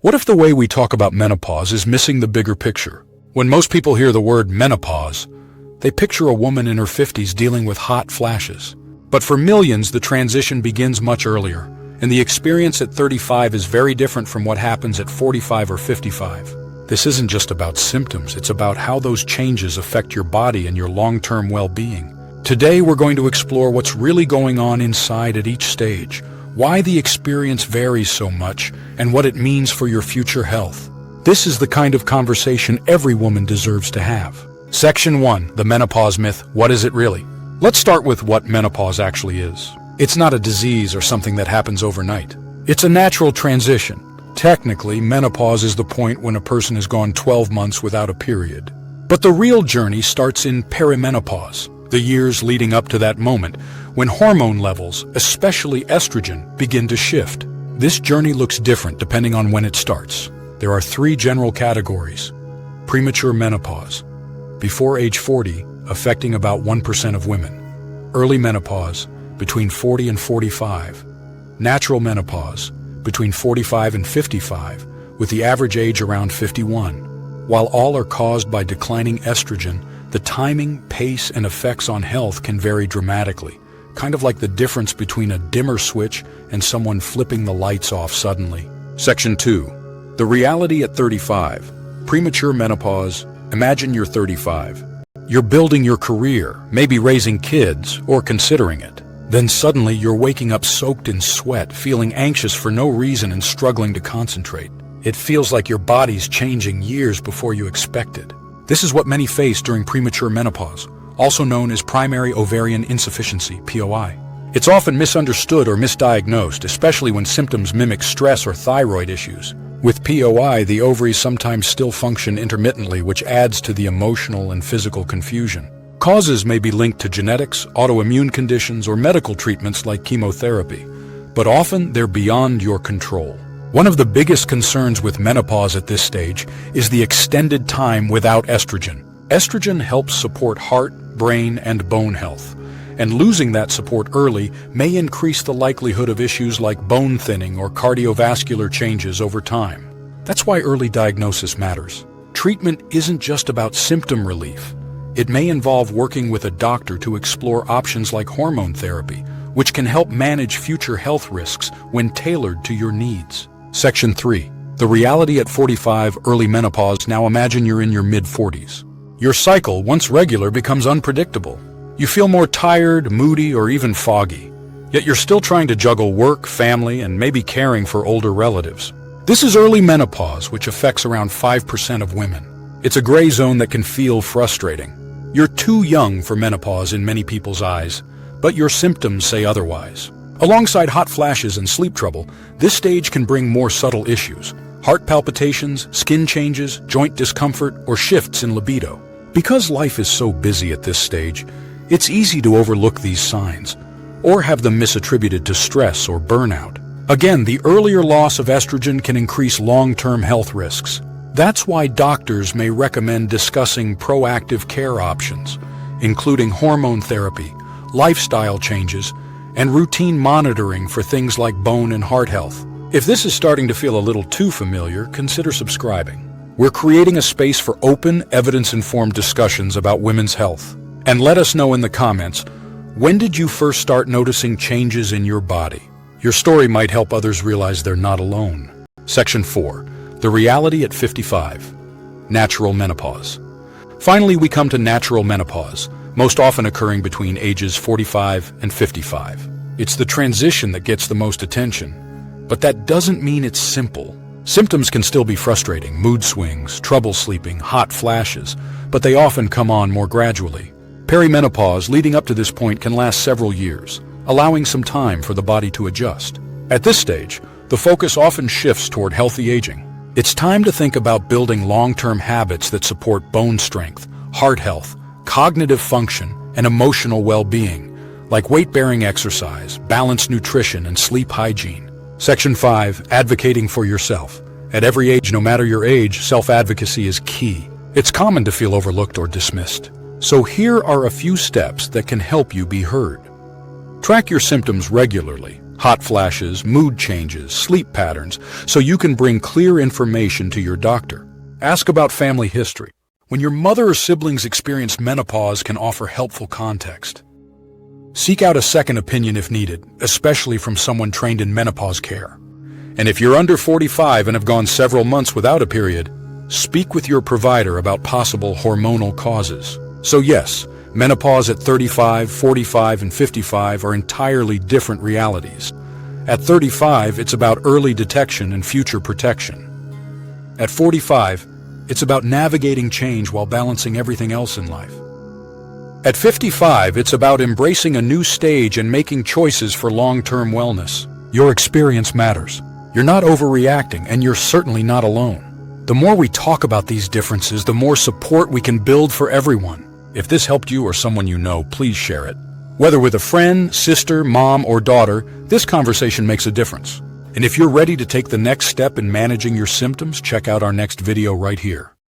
What if the way we talk about menopause is missing the bigger picture? When most people hear the word menopause, they picture a woman in her 50s dealing with hot flashes. But for millions, the transition begins much earlier, and the experience at 35 is very different from what happens at 45 or 55. This isn't just about symptoms, it's about how those changes affect your body and your long-term well-being. Today, we're going to explore what's really going on inside at each stage, why the experience varies so much, and what it means for your future health. This is the kind of conversation every woman deserves to have. Section 1, the menopause myth. What is it really? Let's start with what menopause actually is. It's not a disease or something that happens overnight. It's a natural transition. Technically, menopause is the point when a person has gone 12 months without a period. But the real journey starts in perimenopause, the years leading up to that moment, when hormone levels, especially estrogen, begin to shift. This journey looks different depending on when it starts. There are 3 general categories. Premature menopause, before age 40, affecting about 1% of women. Early menopause, between 40 and 45. Natural menopause, between 45 and 55, with the average age around 51. While all are caused by declining estrogen, the timing, pace, and effects on health can vary dramatically, kind of like the difference between a dimmer switch and someone flipping the lights off suddenly. Section 2. The reality at 35. Premature menopause. Imagine you're 35. You're building your career, maybe raising kids, or considering it. Then suddenly you're waking up soaked in sweat, feeling anxious for no reason and struggling to concentrate. It feels like your body's changing years before you expected. This is what many face during premature menopause, also known as primary ovarian insufficiency, POI. It's often misunderstood or misdiagnosed, especially when symptoms mimic stress or thyroid issues. With POI, the ovaries sometimes still function intermittently, which adds to the emotional and physical confusion. Causes may be linked to genetics, autoimmune conditions, or medical treatments like chemotherapy, but often they're beyond your control. One of the biggest concerns with menopause at this stage is the extended time without estrogen. Estrogen helps support heart, brain, and bone health, and losing that support early may increase the likelihood of issues like bone thinning or cardiovascular changes over time. That's why early diagnosis matters. Treatment isn't just about symptom relief. It may involve working with a doctor to explore options like hormone therapy, which can help manage future health risks when tailored to your needs. Section 3. The reality at 45, early menopause. Now imagine you're in your mid-40s. Your cycle, once regular, becomes unpredictable. You feel more tired, moody, or even foggy. Yet you're still trying to juggle work, family, and maybe caring for older relatives. This is early menopause, which affects around 5% of women. It's a gray zone that can feel frustrating. You're too young for menopause in many people's eyes, but your symptoms say otherwise. Alongside hot flashes and sleep trouble, this stage can bring more subtle issues: heart palpitations, skin changes, joint discomfort, or shifts in libido. Because life is so busy at this stage, it's easy to overlook these signs, or have them misattributed to stress or burnout. Again, the earlier loss of estrogen can increase long-term health risks. That's why doctors may recommend discussing proactive care options, including hormone therapy, lifestyle changes, and routine monitoring for things like bone and heart health. If this is starting to feel a little too familiar, consider subscribing. We're creating a space for open, evidence-informed discussions about women's health. And let us know in the comments, when did you first start noticing changes in your body? Your story might help others realize they're not alone. Section 4. The reality at 55. Natural menopause. Finally, we come to natural menopause, most often occurring between ages 45 and 55. It's the transition that gets the most attention, but that doesn't mean it's simple. Symptoms can still be frustrating: mood swings, trouble sleeping, hot flashes, but they often come on more gradually. Perimenopause leading up to this point can last several years, allowing some time for the body to adjust. At this stage, the focus often shifts toward healthy aging. It's time to think about building long-term habits that support bone strength, heart health, cognitive function, and emotional well-being, like weight-bearing exercise, balanced nutrition, and sleep hygiene. Section 5. Advocating for yourself. At every age, no matter your age, self-advocacy is key. It's common to feel overlooked or dismissed. So here are a few steps that can help you be heard. Track your symptoms regularly. hot flashes, mood changes, sleep patterns, so you can bring clear information to your doctor. Ask about family history. When your mother or siblings experience menopause can offer helpful context. Seek out a second opinion if needed, especially from someone trained in menopause care. And if you're under 45 and have gone several months without a period, speak with your provider about possible hormonal causes. So yes, menopause at 35, 45, and 55 are entirely different realities. At 35, it's about early detection and future protection. At 45, it's about navigating change while balancing everything else in life. At 55, it's about embracing a new stage and making choices for long-term wellness. Your experience matters. You're not overreacting, and you're certainly not alone. The more we talk about these differences, the more support we can build for everyone. If this helped you or someone you know, please share it. Whether with a friend, sister, mom, or daughter, this conversation makes a difference. And if you're ready to take the next step in managing your symptoms, check out our next video right here.